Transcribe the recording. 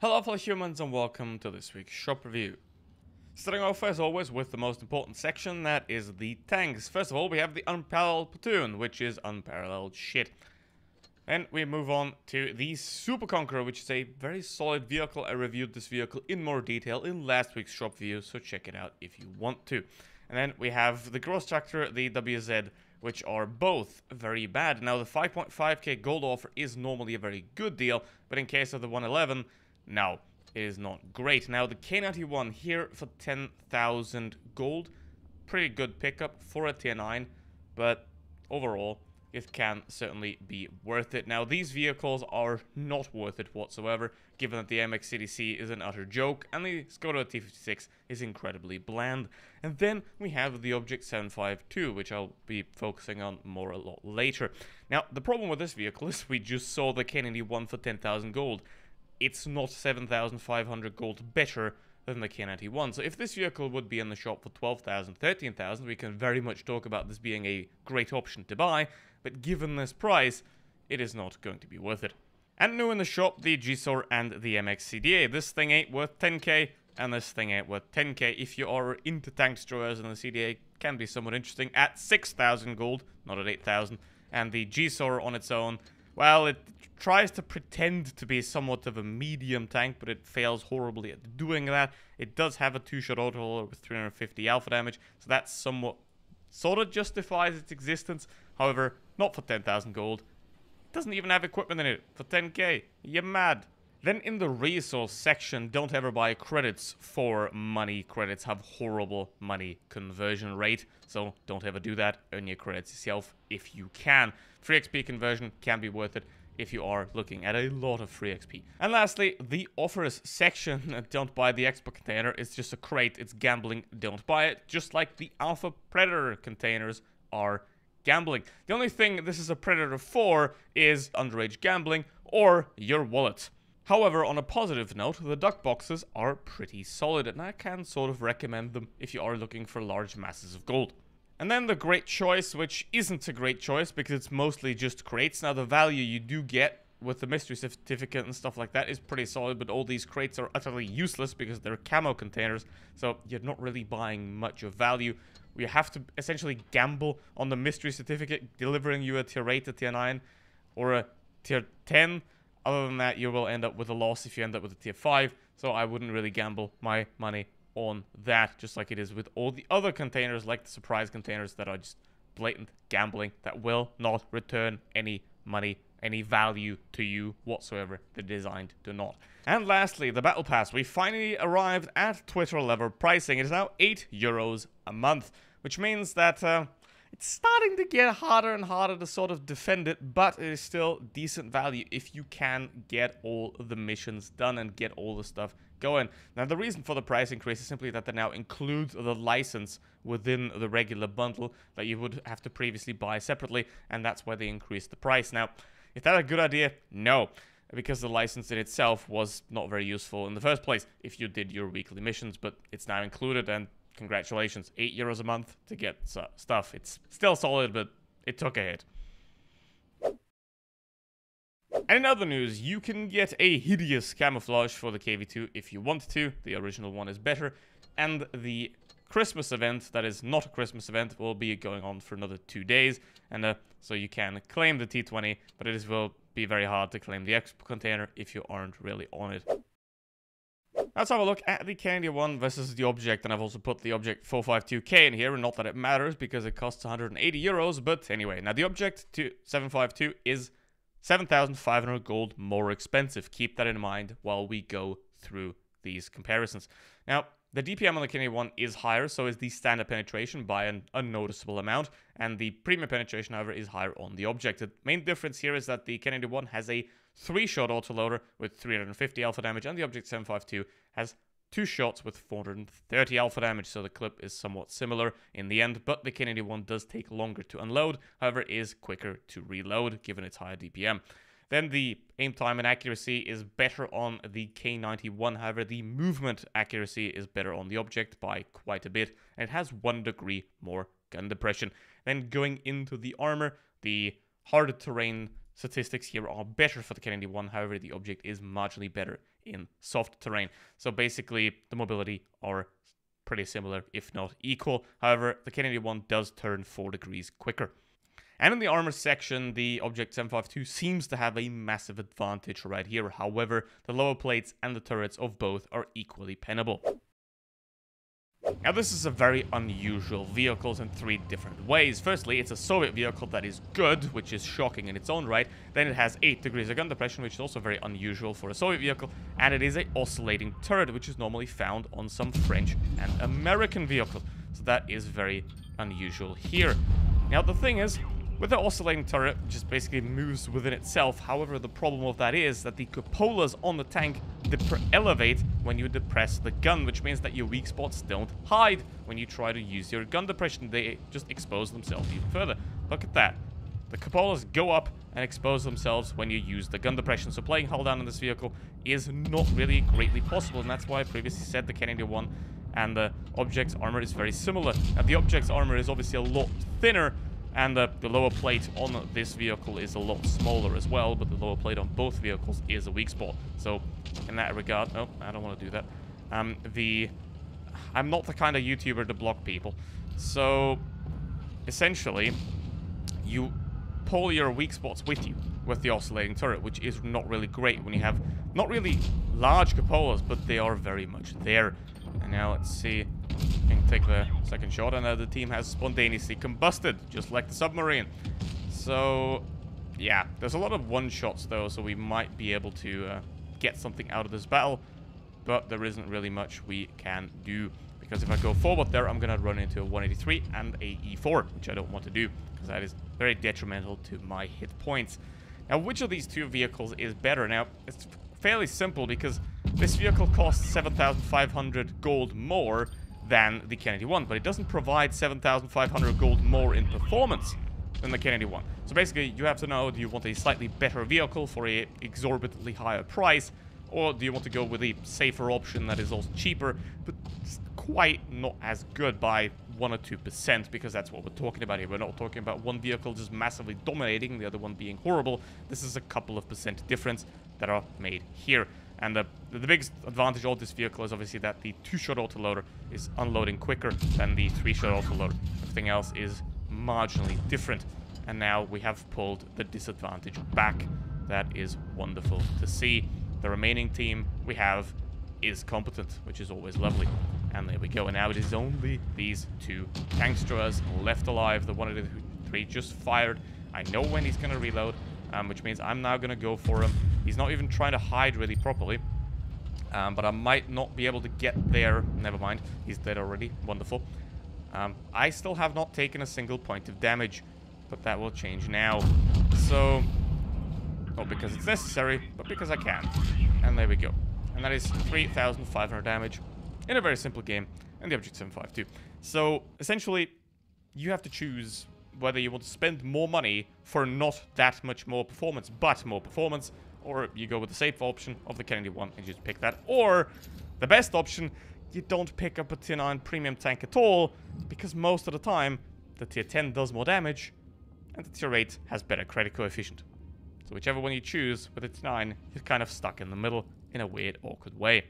Hello fellow humans and welcome to this week's shop review. Starting off as always with the most important section, that is the tanks. First of all, we have the unparalleled platoon, which is unparalleled shit. Then we move on to the Super Conqueror, which is a very solid vehicle. I reviewed this vehicle in more detail in last week's shop review, so check it out if you want to. And then we have the Gross Tractor, the WZ, which are both very bad. Now the 5.5k gold offer is normally a very good deal, but in case of the 111, no, it is not great. Now the K91 here for 10,000 gold, pretty good pickup for a tier 9, but overall it can certainly be worth it. Now these vehicles are not worth it whatsoever, given that the MX CDC is an utter joke and the Skoda T56 is incredibly bland. And then we have the Object 752, which I'll be focusing on more a lot later. Now the problem with this vehicle is we just saw the K91 for 10,000 gold. It's not 7,500 gold better than the K91. So if this vehicle would be in the shop for 12,000, 13,000, we can very much talk about this being a great option to buy, but given this price, it is not going to be worth it. And new in the shop, the GSOR and the MX CDA. This thing ain't worth 10k, and this thing ain't worth 10k. If you are into tank destroyers, and the CDA can be somewhat interesting at 6,000 gold, not at 8,000, and the GSOR on its own, well, it tries to pretend to be somewhat of a medium tank, but it fails horribly at doing that. It does have a 2-shot auto with 350 alpha damage, so that somewhat sort of justifies its existence. However, not for 10,000 gold. It doesn't even have equipment in it for 10k. You're mad. Then in the resource section, don't ever buy credits for money. Credits have horrible money conversion rate, so don't ever do that. Earn your credits yourself if you can. Free XP conversion can be worth it if you are looking at a lot of free XP. And lastly, the offers section. Don't buy the Expo container. It's just a crate. It's gambling. Don't buy it. Just like the Alpha Predator containers are gambling. The only thing this is a Predator for is underage gambling or your wallet. However, on a positive note, the duck boxes are pretty solid, and I can sort of recommend them if you are looking for large masses of gold. And then the great choice, which isn't a great choice because it's mostly just crates. Now the value you do get with the mystery certificate and stuff like that is pretty solid, but all these crates are utterly useless because they're camo containers, so you're not really buying much of value. You have to essentially gamble on the mystery certificate delivering you a tier 8, a tier 9, or a tier 10. Other than that, you will end up with a loss if you end up with a tier 5, so I wouldn't really gamble my money on that, just like it is with all the other containers, like the surprise containers that are just blatant gambling that will not return any money, any value to you whatsoever. They're designed to not. And lastly, the Battle Pass. We finally arrived at Twitter level pricing. It is now €8 a month, which means that it's starting to get harder and harder to sort of defend it, but it is still decent value if you can get all the missions done and get all the stuff going. Now, the reason for the price increase is simply that they now include the license within the regular bundle that you would have to previously buy separately, and that's why they increased the price. Now, is that a good idea? No, because the license in itself was not very useful in the first place if you did your weekly missions, but it's now included, and congratulations, €8 a month to get stuff. It's still solid, but it took a hit. And in other news, you can get a hideous camouflage for the KV2 if you want to. The original one is better. And the Christmas event, that is not a Christmas event, will be going on for another 2 days. And so you can claim the T20, but it will be very hard to claim the Expo container if you aren't really on it. Let's have a look at the K91 versus the Object, and I've also put the Object 452K in here, and not that it matters because it costs €180, but anyway. Now the Object 752 is 7,500 gold more expensive. Keep that in mind while we go through these comparisons. Now, the DPM on the K91 is higher, so is the standard penetration by an unnoticeable amount, and the premium penetration, however, is higher on the Object. The main difference here is that the K91 has a 3-shot autoloader with 350 alpha damage, and the Object 752 has 2 shots with 430 alpha damage, so the clip is somewhat similar in the end, but the K91 does take longer to unload, however is quicker to reload given its higher DPM. Then the aim time and accuracy is better on the K91, however the movement accuracy is better on the Object by quite a bit, and it has 1 degree more gun depression. Then going into the armor, the harder terrain statistics here are better for the K91, however the Object is marginally better in soft terrain. So basically, the mobility are pretty similar, if not equal. However, the Canadian one does turn 4 degrees quicker. And in the armor section, the Object 752 seems to have a massive advantage right here. However, the lower plates and the turrets of both are equally pennable. Now, this is a very unusual vehicle in 3 different ways. Firstly, it's a Soviet vehicle that is good, which is shocking in its own right. Then it has 8 degrees of gun depression, which is also very unusual for a Soviet vehicle. And it is an oscillating turret, which is normally found on some French and American vehicles. So that is very unusual here. Now, the thing is, with the oscillating turret, it just basically moves within itself. However, the problem of that is that the cupolas on the tank elevate when you depress the gun, which means that your weak spots don't hide when you try to use your gun depression. They just expose themselves even further. Look at that. The cupolas go up and expose themselves when you use the gun depression. So playing hull down in this vehicle is not really greatly possible, and that's why I previously said the Canadian one and the Object's armor is very similar. Now, the Object's armor is obviously a lot thinner, and the lower plate on this vehicle is a lot smaller as well, but the lower plate on both vehicles is a weak spot. So, in that regard, no, I don't want to do that. I'm not the kind of YouTuber to block people. So, essentially, you pull your weak spots with you with the oscillating turret, which is not really great when you have not really large cupolas, but they are very much there. And now let's see. I can take the second shot, and the team has spontaneously combusted, just like the submarine. So, yeah, there's a lot of one-shots, though, so we might be able to get something out of this battle. But there isn't really much we can do, because if I go forward there, I'm going to run into a 183 and a E4, which I don't want to do, because that is very detrimental to my hit points. Now, which of these 2 vehicles is better? Now, it's fairly simple, because this vehicle costs 7,500 gold more than the Kennedy one, but it doesn't provide 7,500 gold more in performance than the Kennedy one. So basically, you have to know, do you want a slightly better vehicle for a exorbitantly higher price, or do you want to go with a safer option that is also cheaper, but quite not as good by 1 or 2%, because that's what we're talking about here. We're not talking about one vehicle just massively dominating, the other one being horrible. This is a couple of percent difference that are made here. And the biggest advantage of this vehicle is obviously that the 2-shot autoloader is unloading quicker than the 3-shot autoloader. Everything else is marginally different. And now we have pulled the disadvantage back. That is wonderful to see. The remaining team we have is competent, which is always lovely. And there we go. And now it is only these 2 tanksters left alive. The 183 just fired. I know when he's going to reload, which means I'm now going to go for him. He's not even trying to hide really properly. But I might not be able to get there. Never mind. He's dead already. Wonderful. I still have not taken a single point of damage, but that will change now. So, not because it's necessary, but because I can. And there we go. And that is 3,500 damage in a very simple game in the Object 752. So, essentially, you have to choose whether you want to spend more money for not that much more performance, but more performance, or you go with the safe option of the Kennedy one and just pick that. Or, the best option, you don't pick up a tier 9 premium tank at all, because most of the time, the tier 10 does more damage, and the tier 8 has better credit coefficient. So whichever one you choose with its 9, you're kind of stuck in the middle in a weird, awkward way.